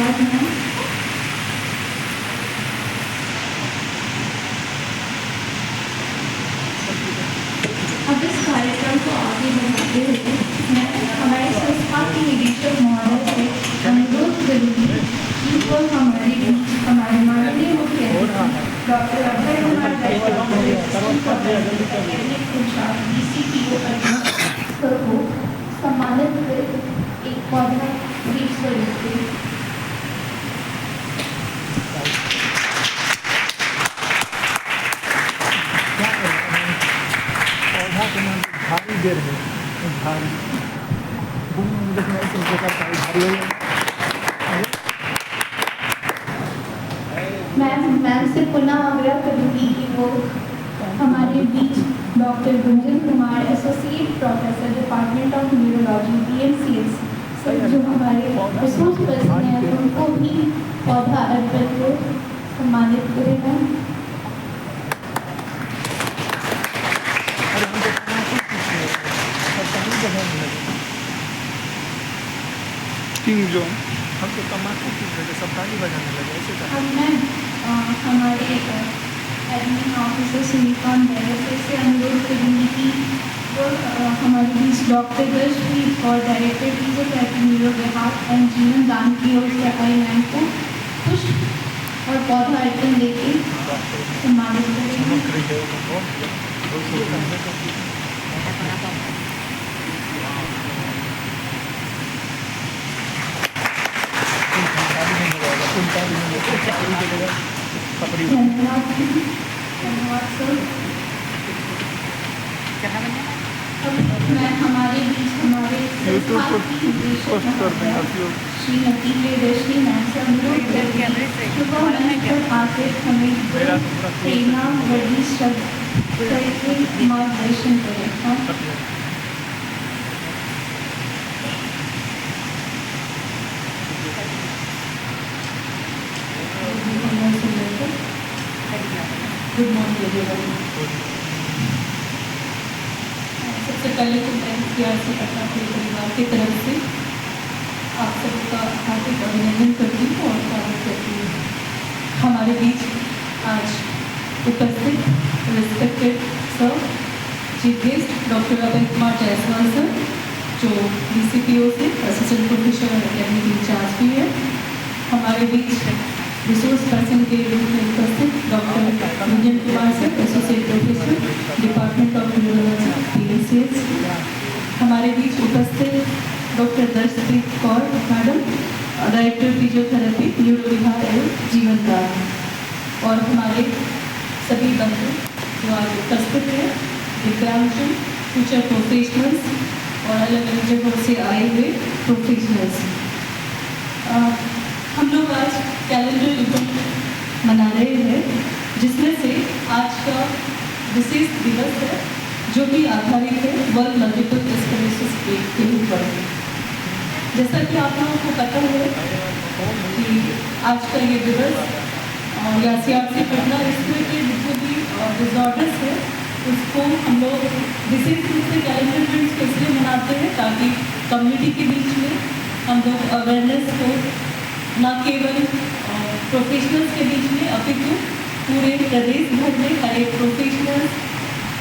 धन्यवाद मैम। अब इस कार्यक्रम को आगे बढ़ाते हुए मैं हमारे संस्था के निदेशक महोदय से अनुरोध करूँगी कि वो हमारे माननीय मुख्य डॉक्टर अभय कुमार को सम्मानित कर एक पौधा बीच पर रखते। भारी देर है भारी देखना इस प्रकार का भारी मैम से पुनः आग्रह करूँगी कि वो हमारे बीच doctor Gunjan Kumar associate professor department of neurology BMCS जो हमारे रिसोर्स पर्सन हैं उनको भी पौधा अर्पण को सम्मानित करेगा। जो हमको तम्बाकू की वजह सब ताली बजाने लगे ऐसे हमारे एडमिन ऑफिसर सुनीकांत डायरेक्टर से अनुरोध करेंगे कि वो हमारे बीच डॉक्टर दर्शप्रीत और डायरेक्टर फिजियोथेरेपी न्यूरो विभाग एंड जीवन दान की ओर से आई मैम को पुष्प और पौधा आइटम देके सम्मानित करेंगे। धन्यवाद सर। मैं हमारे बीच हमारे श्रीमती प्रियदर्शनी मैम से अनुरोध आकर हमें प्रेरणा वर्दी शब्द करके मार्गदर्शन करें। Good morning everyone. सबसे पहले तो मैं NCRC पटना के परिवार की तरफ से आप सबका हार्दिक अभिनंदन करती हूँ और स्वागत करती हूँ। हमारे बीच आज उपस्थित respected sir chief guest doctor Abhay Kumar Jaiswal sir जो DCPO से असिस्टेंट प्रोफेसर और एकेडमिक इंचार्ज भी है। हमारे बीच रिसोर्स पर्सन के रूप में उपस्थित doctor Gunjan Kumar sir associate professor department of neurology BMCS। हमारे बीच उपस्थित doctor Darshpreet Kaur madam director physiotherapy neuro विभाग एवं जीवन दान और हमारे सभी बंधु जो आज उपस्थित हैं दिव्यांगजन फ्यूचर प्रोफेशनल्स और अलग अलग जगहों से आए हुए प्रोफेशनल्स। हम लोग आज कैलेंडर इवेंट मना रहे हैं जिसमें से आज का विशेष दिवस है जो कि आधारित है वर्ल्ड मल्टीपल स्क्लेरोसिस डे के ऊपर। जैसा कि आप लोगों को पता है कि आज का ये दिवस या CRC पटना इसमें के जितने भी डिसऑर्डर्स है उसको हम लोग विशेष रूप से कैलेंडर इवेंट्स को इसलिए मनाते हैं ताकि कम्युनिटी के बीच में हम लोग अवेयरनेस को न केवल प्रोफेशनल्स के बीच में अपितु पूरे प्रदेश भर में हर एक प्रोफेशनल्स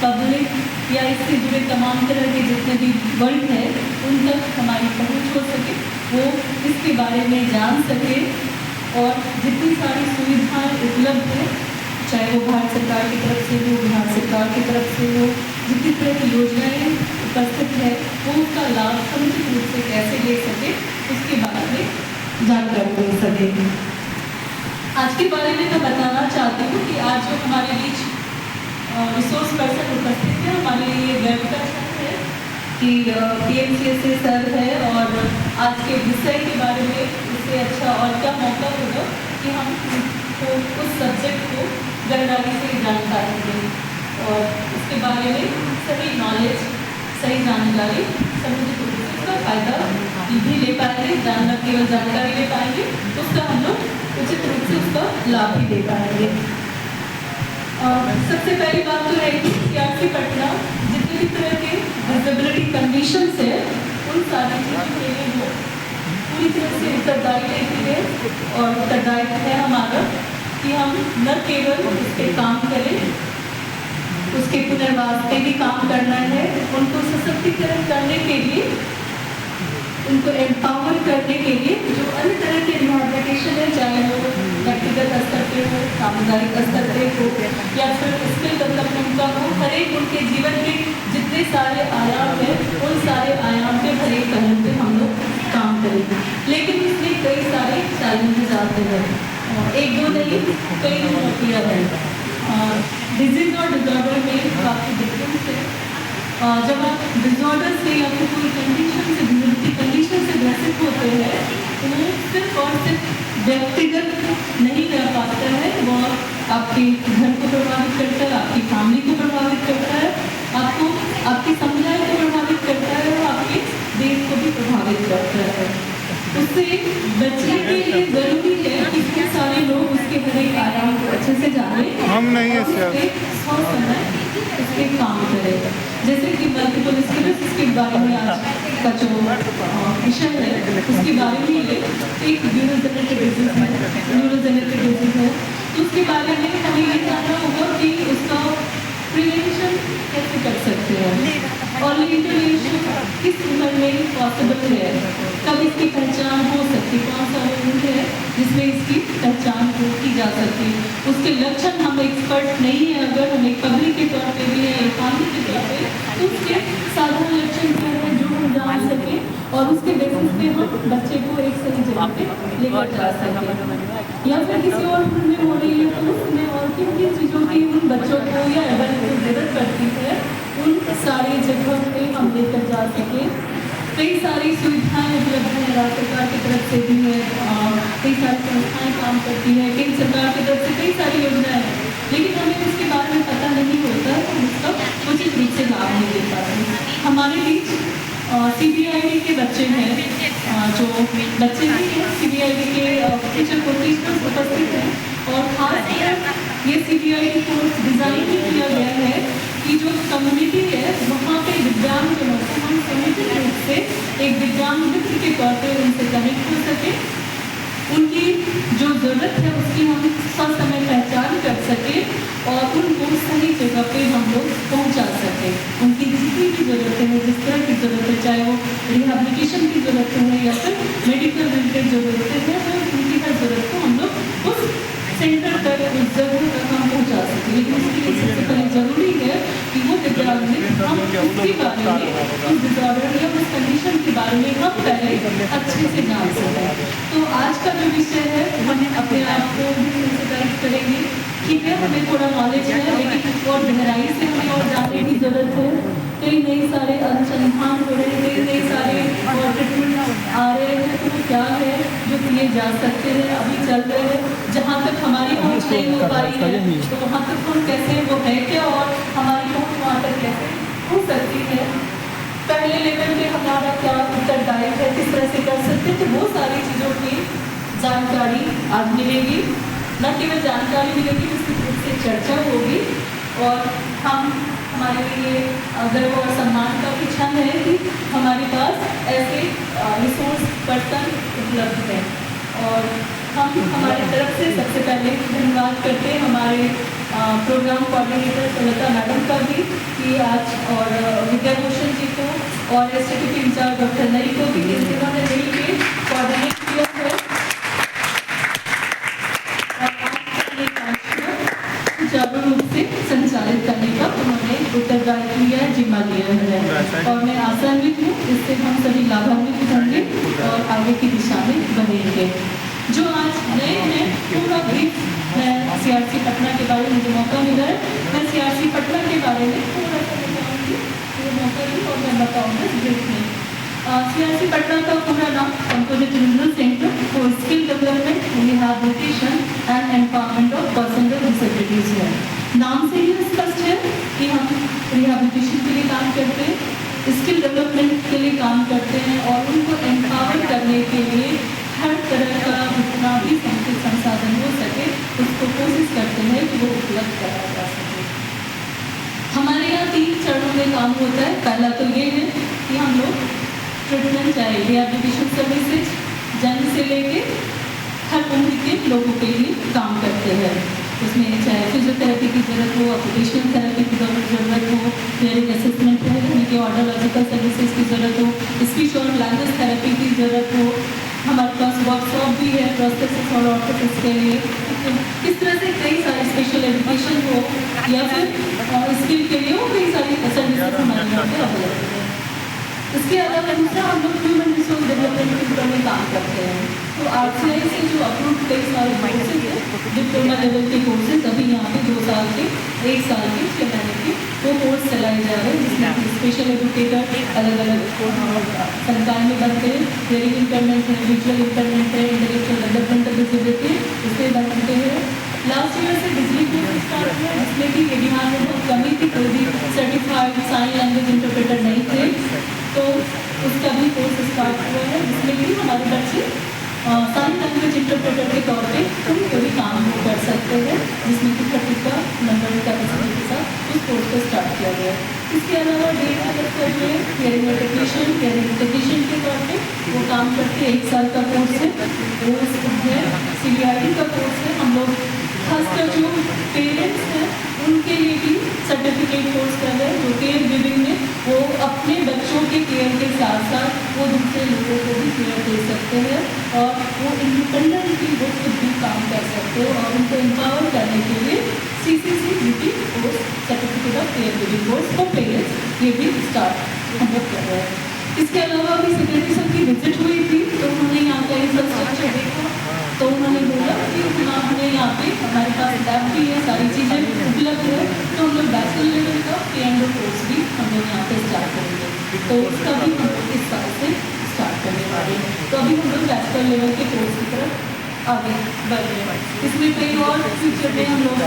पब्लिक या इससे जुड़े तमाम तरह के जितने भी वर्ग है उन तक हमारी पहुंच हो सके, वो इसके बारे में जान सके और जितनी सारी सुविधाएं उपलब्ध है चाहे वो भारत सरकार की तरफ से हो बिहार सरकार की तरफ से हो जितनी तरह की योजनाएँ उपस्थित है वो उसका लाभ समुचित रूप से कैसे ले सके उसके बारे में जानकारी मिल सके। आज के बारे में मैं बताना चाहती हूँ कि आज जो हमारे बीच रिसोर्स पर्सन उपस्थित है हमारे लिए गर्व का क्षण है कि BMCS से सर है और आज के विषय के बारे में इससे अच्छा और क्या मौका होगा कि हम तो उस सब्जेक्ट को गहराई से जानकारी दें और उसके बारे में सही नॉलेज सही जानकारी समुचित रूप से उसका फायदा भी ले पाएंगे, जानना केवल जानकारी ले पाएंगे तो उसका हम लोग उचित रूप से उसका लाभ भी दे पाएंगे। सबसे पहली बात तो है कि CRC पटना जितने भी तरह के डिसेबिलिटी कंडीशंस है उन सारी चीज़ों के लिए वो पूरी तरह से उत्तरदायी लेती है और उत्तरदायित्व है हमारा कि हम न केवल उस पर काम करें, उसके पुनर्वास पे भी काम करना है, उनको सशक्तिकरण करने के लिए, उनको एम्पावर करने के लिए जो अन्य तरह के रिहैबिलिटेशन है, चाहे वो व्यक्तिगत स्तर पे हो, सामुदायिक स्तर पे हो या फिर स्किल डेवलपमेंट का हो, हर एक उनके जीवन के जितने सारे आयाम हैं उन सारे आयाम पे हर एक पहलू पे हम लोग काम करेंगे। लेकिन इसमें कई सारे चैलेंजेस आते हैं, एक दो नहीं कई चुनौतियाँ हैं। डिजीज और डिजॉर्डर में काफ़ी डिफरेंस है। जब आप डिजॉर्डर से या फिर कोई कंडीशन से, डिजीज कंडीशन से ग्रसित होते हैं तो वो सिर्फ और सिर्फ व्यक्तिगत नहीं रह पाता है, वो आपके घर को प्रभावित करता है, आपकी फैमिली को प्रभावित करता है, आपको आपके समुदाय को प्रभावित करता है और आपके देश को भी प्रभावित करता है। उससे बचने के लिए जरूरी है कि बहुत सारे लोग उसके हर एक आयाम को अच्छे से जाने हम नहीं है सर, सौ समय इस पर काम करें। जैसे कि मल्टीपल स्क्लेरोसिस के बारे में आज का जो विषय है उसके बारे में ये एक न्यूरोजेनेटिक डिजीज है, न्यूरोजेनेटिक डिजीज है, तो उसके बारे में हमें ये जानना होगा कि उसका प्रिवेंशन कैसे कर सकते हैं और इंटरवेंशन किस उम्र में पॉसिबल है, कब इसकी पहचान हो सकती, कौन सा उम्र है जिसमें इसकी पहचान की जा सकती है। उसके लक्षण हम एक्सपर्ट नहीं है, अगर हम एक पब्लिक के तौर पे भी है, एक फैमिली के तौर पे, तो उसके साधारण लक्षण क्या है जो हम जान सकें और उसके बेसिस पे हम बच्चे को एक सही जगह पे लेकर जा सकें। या फिर किसी और उम्र में हो रही है तो उसमें और किन किन चीज़ों की उन बच्चों को या एडल्ट को जरूरत पड़ती है, उन सारी जगहों पे हम लेकर जा सकें। कई सारी सुविधाएं उपलब्ध हैं, राज्य सरकार की तरफ से भी है, कई सारी संस्थाएं काम करती है, केंद्र सरकार की तरफ से कई सारी योजनाएं हैं, लेकिन हमें उसके बारे में पता नहीं होता, हम उसका उचित रूप से लाभ नहीं ले पाते। हमारे बीच CBID के बच्चे हैं, जो बच्चे भी हैं CBID के टीचर प्रोफेशनल्स उपस्थित हैं और खासकर ये CBID कोर्स डिज़ाइन भी किया गया है कि जो कम्युनिटी है वहाँ पे दिव्यांगजनों को हम समुचित रूप से एक दिव्यांग मित्र के तौर पर उनसे कनेक्ट हो सके, उनकी जो ज़रूरत है उसकी हम समय पहचान कर सकें और उनको सही जगह पे हम लोग पहुंचा सकें। उनकी जितनी भी ज़रूरतें हैं, जिस तरह की ज़रूरत है, चाहे वो रिहैबिलिटेशन की ज़रूरत है या फिर मेडिकल रिलेटेड ज़रूरतें हैं, वो उनकी हर ज़रूरत को हम लोग उस सेंटर तक, उस जगह तक हम पहुँचा सकें। लेकिन उसके लिए सबसे पहले ज़रूरी है कि वो दिव्यांग हम उसके बारे में, उस डिजॉर्डर या उस कंडीशन के बारे में हम पहले अच्छे से जान सकें। तो आज का जो विषय है हम अपने आप को भी सेंसिटाइज करेंगे, ठीक है, हमें थोड़ा नॉलेज है लेकिन और गहराई से हमें और जानने की ज़रूरत है। कई नए सारे अनुसंधान हो रहे हैं, कई सारे ट्रीटमेंट आ रहे हैं, तो क्या है जो किए जा सकते हैं, अभी चल रहे हैं, जहाँ तक हमारी पहुँच नहीं हो पाई है तो वहाँ तक हम कैसे, वो है क्या और हमारी पहुँच वहाँ तक कैसे हो सकती है, पहले लेवल पे हमारा क्या उत्तरदायित्व है, किस तरह से कर सकते हैं, तो वो सारी चीज़ों की जानकारी आज मिलेगी। न केवल जानकारी मिलेगी, उससे चर्चा होगी और हम हमारे लिए गर्व और सम्मान का भी क्षण है कि हमारे पास ऐसे रिसोर्स पर्सन उपलब्ध हैं और हम हमारी तरफ से सबसे पहले धन्यवाद करते हैं हमारे प्रोग्राम कोऑर्डिनेटर सुलता मैडम का भी कि आज और विद्या भूषण जी को और STT के इंचार्ज डॉक्टर नई को भी जिन्होंने मिल के कोऑर्डिनेट किया है सुचारू रूप से संचालित करने का उन्होंने उत्तरदायित्व लिया है, जिम्मा लिया है और मैं आशान्वित हूँ इससे हम सभी लाभान्वित होंगे और आगे की दिशा में बढ़ेंगे। जो आज नए हैं पूरा ब्रीफ मैं CRC पटना के बारे में, मुझे मौका मिला है, मैं CRC पटना के बारे में थोड़ा सा बताऊँगी, ये मौका दी और मैं बताऊँगा ब्रीफ में। CRC पटना का पूरा नाम composite regional centre for skill development, rehabilitation and empowerment of person with disabilities है। नाम से ही स्पष्ट है कि हम रिहैबिलिटेशन के लिए काम करते हैं, स्किल डेवलपमेंट के लिए काम करते हैं और उनको एम्पावर करने के लिए हर तरह का जितना भी समुचित संसाधन हो सके उसको कोशिश करते हैं कि वो उपलब्ध कराया जा सके। हमारे यहाँ 3 चरणों में काम होता है। पहला तो ये है कि हम लोग ट्रीटमेंट चाहे रिहैबिलिटेशन सर्विसेज जन्म से लेके हर उम्र के लोगों के लिए काम करते हैं। उसमें चाहे फिजियोथेरेपी की ज़रूरत हो, ऑक्यूपेशनल थेरेपी की ज़रूरत हो, हियरिंग असिस्टेंट है यानी कि ऑडियोलॉजिकल सर्विसेज की ज़रूरत हो, स्पीच और लैंग्वेज थेरेपी की ज़रूरत हो। हमारे पास वर्कशॉप भी है प्रोस्थेसिस और ऑर्थोसिस के लिए। इस तरह से कई सारे स्पेशल एजुकेशन हो या फिर स्किल के लिए हो, कई सारी सर्विसेज हमारे यहाँ पे अवेलेबल है। इसके अलावा दूसरा हम लोग ह्यूमन रिसोर्स डेवलपमेंट के ऊपर में काम करते हैं। तो RCI से जो अप्रूव कई सारे कोर्सेज हैं, डिप्लोमा लेवल के कोर्सेज अभी यहाँ पे 2 साल के, 1 साल के, 6 महीने के वो कोर्स चलाए जा रहे हैं, जिसमें स्पेशल एजुकेटर अलग अलग संकाय में बनते हैं। हियरिंग इम्पेयरमेंट है, विजुअल इम्पेयरमेंट है, इंटेलेक्चुअल डेवलपमेंट डिसेबिलिटी उससे बनते हैं। लास्ट ईयर से बिजली कोर्स स्टार्ट हुआ, जिसमें कि बिहार में बहुत कमी थी, कोई भी सर्टिफाइड साइन लैंग्वेज इंटरप्रेटर नहीं थे, तो उसका भी कोर्स स्टार्ट हुआ है, जिसमें कि हमारे बच्चे साइन लैंग्वेज इंटरप्रेटर के तौर पे कोई भी काम कर सकते हैं, जिसमें कि 30 का नंबर कैपेसिटी के साथ उस कोर्स को स्टार्ट किया गया है। इसके अलावा हियरिंग टेक्नीशियन के तौर पे वो काम करके 1 साल का कोर्स है, वो है CBIT का कोर्स है। हम लोग खासकर जो पेरेंट्स हैं उनके लिए भी सर्टिफिकेट कोर्स कर रहे हैं, जो केयर गिविंग में वो अपने बच्चों के केयर के साथ साथ वो दूसरे लोगों को भी केयर दे सकते हैं और वो इंडिपेंडेंटली वो खुद भी काम कर सकते हैं और उनको एम्पावर करने के लिए CCCGP course, certificate of care giving course for parents, ये भी स्टार्ट हम लोग कर रहे हैं। इसके अलावा अभी सेक्रेटरी सर की विजिट हुई थी, तो उन्होंने यहाँ का इंफ्रास्ट्रक्चर देखा, तो उन्होंने बोला कि हमने यहाँ पे हमारे पास लैब भी है, सारी चीज़ें उपलब्ध है, तो हम लोग बैचलर लेवल का P&O कोर्स भी हम लोग यहाँ पे स्टार्ट करेंगे, तो उसका भी हम लोग इस साल से स्टार्ट करने वाले हैं। तो अभी हम लोग बैचलर लेवल के कोर्स की तरफ आगे बढ़ रहे हैं। इसमें कई और फ्यूचर में हम लोग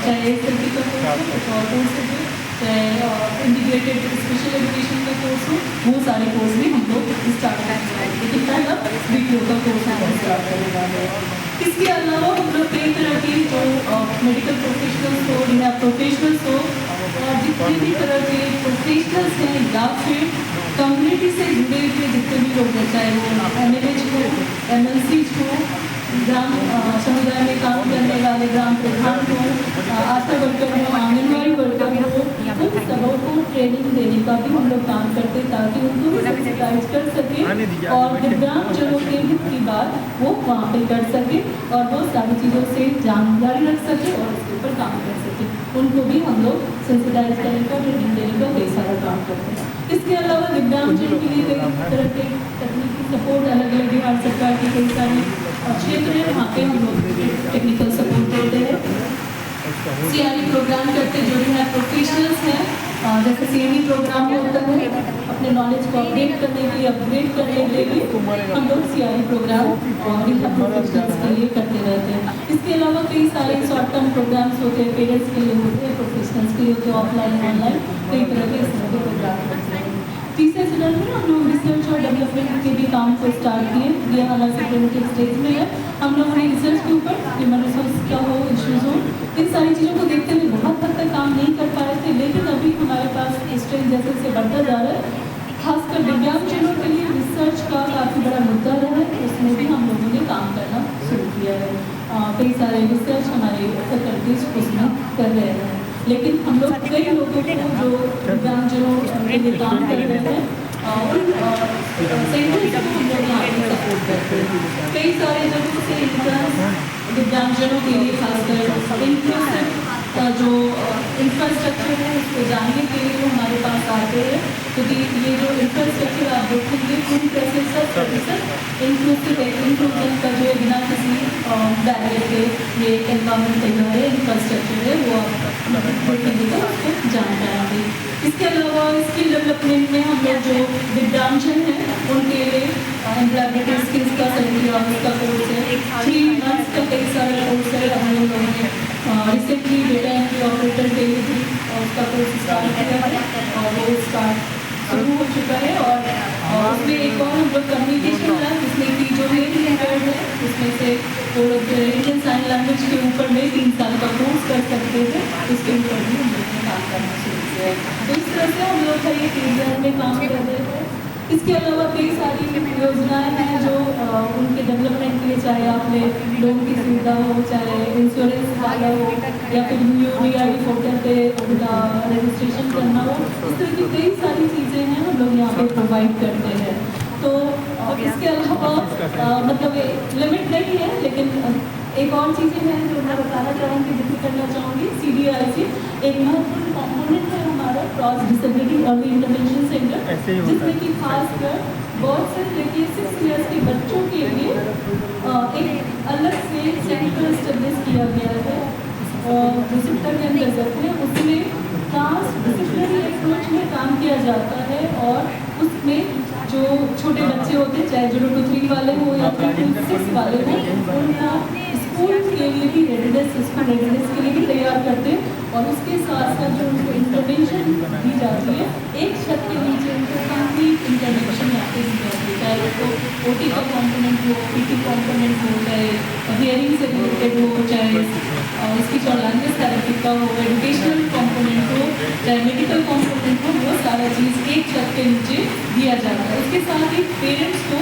चाहे सर्टिफिकेट कोर्स कुछ और कोर्सेज है, चाहे इंटीग्रेटेड स्पेशल एजुकेशन का कोर्स हो, वो सारे कोर्स भी हम लोग स्टार्ट करने वाले हैं, लेकिन पहला BPO का कोर्स हम स्टार्ट करने वाले हैं। इसके अलावा हम लोग कई तरह के जो मेडिकल प्रोफेशनल्स हो या प्रोफेशनल्स हो और जितने भी तरह के प्रोफेशनल्स हैं या फिर कम्युनिटी से जुड़े हुए जितने भी लोग हैं, चाहे वो MLH हो, MLCs हो, ग्राम समुदाय में काम करने वाले ग्राम प्रधान हो, आशा वर्कर हो, आंगनबाड़ी वर्कर हो, उन सबों को ट्रेनिंग देने का भी हम लोग काम करते हैं ताकि उनको भी सेंसिटाइज कर सके और दिव्यांगजनों के हित की बात वो वहाँ पे कर सके और वो सारी चीज़ों से जानकारी रख सके और उसके ऊपर काम कर सके। उनको भी हम लोग सेंसिटाइज करने का, ट्रेनिंग देने का कई सारा काम करते हैं। इसके अलावा दिव्यांगजन के लिए कई तरह के तकनीकी सपोर्ट अलग अलग बिहार सरकार की कई सारी क्षेत्र है, वहाँ पे हम लोग टेक्निकल सपोर्ट देते हैं। CRE प्रोग्राम करते जो भी है प्रोफेशनल्स हैं, जैसे CME प्रोग्राम होता है, अपने नॉलेज को अपडेट करने के लिए, अपग्रेड करने के लिए हम लोग CRE प्रोग्राम और प्रोफेशनल्स के लिए करते रहते हैं। इसके अलावा कई सारे शॉर्ट टर्म प्रोग्राम्स होते हैं, पेरेंट्स के लिए होते हैं, प्रोफेशनल्स के लिए होते हैं, ऑफलाइन ऑनलाइन कई तरह के इस तरह के प्रोग्राम होते हैं। तीसरे चरण में हम लोग रिसर्च और डेवलपमेंट के भी काम को स्टार्ट किए, ये हालांकि प्रिमिटिव स्टेज में है। हम लोगों ने रिसर्च के ऊपर ह्यूमन रिसोर्स क्या हो, इश्यूज हो, इन सारी चीज़ों को देखते हुए बहुत हद तक काम नहीं कर पा रहे थे, लेकिन अभी हमारे पास स्ट्रेंथ जैसे जैसे बढ़ता जा रहा है, खासकर दिव्यांगजनों के लिए रिसर्च का काफ़ी बड़ा मुद्दा रहा है, उसमें भी हम लोगों ने काम करना शुरू किया है। कई सारे रिसर्च हमारे फैकल्टीज उसमें कर रहे हैं, लेकिन हम लोग कई लोगों को जो दिव्यांगजनों के लिए काम कर रहे हैं सेंटर्स को हम लोग यहाँ पे सपोर्ट करते हैं। कई सारे जगहों से दिव्यांगजनों के लिए खासकर इंक्लूसिव जो इंफ्रास्ट्रक्चर है उसको जानने के लिए वो हमारे पास आते हैं, क्योंकि ये जो इंफ्रास्ट्रक्चर आप देखेंगे पूरी तरह से सब प्रतिशत इंक्लूसिव इंक्लूजन का जो है बिना किसी बैरियर के ये एनवायरमेंट जो है इंफ्रास्ट्रक्चर है वो आप देखेंगे तो आपको जान पाएंगे। इसके अलावा स्किल डेवलपमेंट में हम लोग जो दिव्यांगजन हैं उनके लिए एम्प्लॉयबिलिटी स्किल्स का 70 आवर्स का कोर्स है, 3 मंथ्स का कई सारा कोर्स है। हम लोगों ने रिसेंटली डेटा एंट्री ऑपरेटर के लिए भी उसका कोर्स स्टार्ट किया है और वो स्टार्ट शुरू हो चुका है। और उसमें एक और हम लोग कम्युनिकेशन है जिसमें कि जो मेन रिक्वायर्ड है उसमें से वो लोग इंडियन साइन लैंग्वेज के ऊपर में 3 साल का कोर्स कर सकते थे, उसके ऊपर भी हम लोग ने काम करना शुरू किया है। तो इस तरह से हम लोग हर एक एरिया में काम कर रहे हैं। इसके अलावा कई सारी योजनाएं हैं जो उनके डेवलपमेंट के लिए, चाहे आपने लोन की सुविधा हो, चाहे इंश्योरेंस वाला हो, या फिर UDI पोर्टल पे उनका रजिस्ट्रेशन करना हो, इस तरह की कई सारी चीज़ें हैं हम लोग यहाँ पे प्रोवाइड करते हैं। तो इसके अलावा मतलब लिमिट नहीं है, लेकिन एक और चीज़ें हैं जो मैं बताना चाहूँगी, जिक्र करना चाहूँगी। CDRC एक महत्वपूर्ण कॉम्पोनेंट है हमारा cross disability early intervention centre, जिसमें कि खासकर बहुत से लेके 6 ईयर्स के बच्चों के लिए एक अलग से सेंटर एस्टेब्लिश किया गया है जो सेक्टर के अंतर्गत है। उसमें ट्रांस डिसिप्लिनरी अप्रोच में काम किया जाता है और उसमें जो छोटे बच्चे होते हैं, चाहे 0 to 3 वाले हो या फिर 2 to 6 वाले हो, उनका स्कूल के लिए भी स्कूल रेडिनेस के लिए भी तैयार करते हैं। और उसके साथ साथ जो उनको इंटरवेंशन दी जाती है, एक छत के नीचे उनको कंप्लीट इंटरवेंशन दी जाती है, चाहे उसको OT का कॉम्पोनेंट हो, PT कॉम्पोनेंट हो, चाहे हियरिंग से रिलेटेड हो, चाहे उसकी जो लैंग्वेज थेरेपी का हो, एजुकेशनल कॉम्पोनेंट हो, चाहे मेडिकल कॉम्पोनेंट हो, वो सारा चीज़ एक छत के नीचे दिया जाता है। उसके साथ ही पेरेंट्स को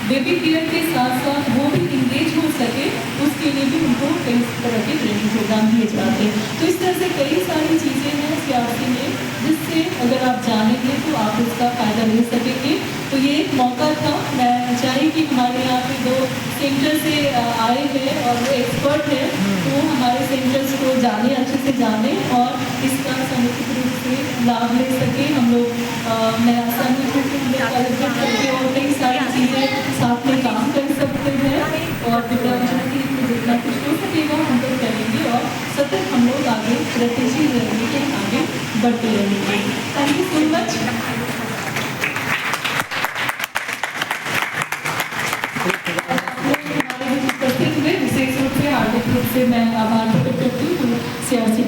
बेबी केयर के साथ साथ वो भी इंगेज हो सके, उसके लिए भी उनको कई तरह के ट्रेनिंग प्रोग्राम दिए जाते हैं। तो इस तरह से कई सारी चीज़ें हैं CRC में, जिससे अगर आप जानेंगे तो आप उसका फ़ायदा ले सकेंगे। तो ये एक मौका था, मैं चाही कि हमारे यहाँ पे 2 सेंटर से आए हैं और वो एक्सपर्ट हैं, तो वो हमारे सेंटर्स को जाने, अच्छे से जाने और इसका समुचित रूप से लाभ ले सके। हम लोग मैं आशा नहीं हूँ कि हम लोग अलग करके और कई सारी चीज़ें साथ में काम कर सकते हैं और विद्यार्थी को जितना कुछ हो सकेगा हम लोग करेंगे और सतत हम लोग आगे गतिशील रहेंगे, आगे बढ़ते रहेंगे। Thank you so much. उपस्थित हुए विशेष रूप से हार्दिक रूप से मैं आभार प्रकट करती हूँ CRC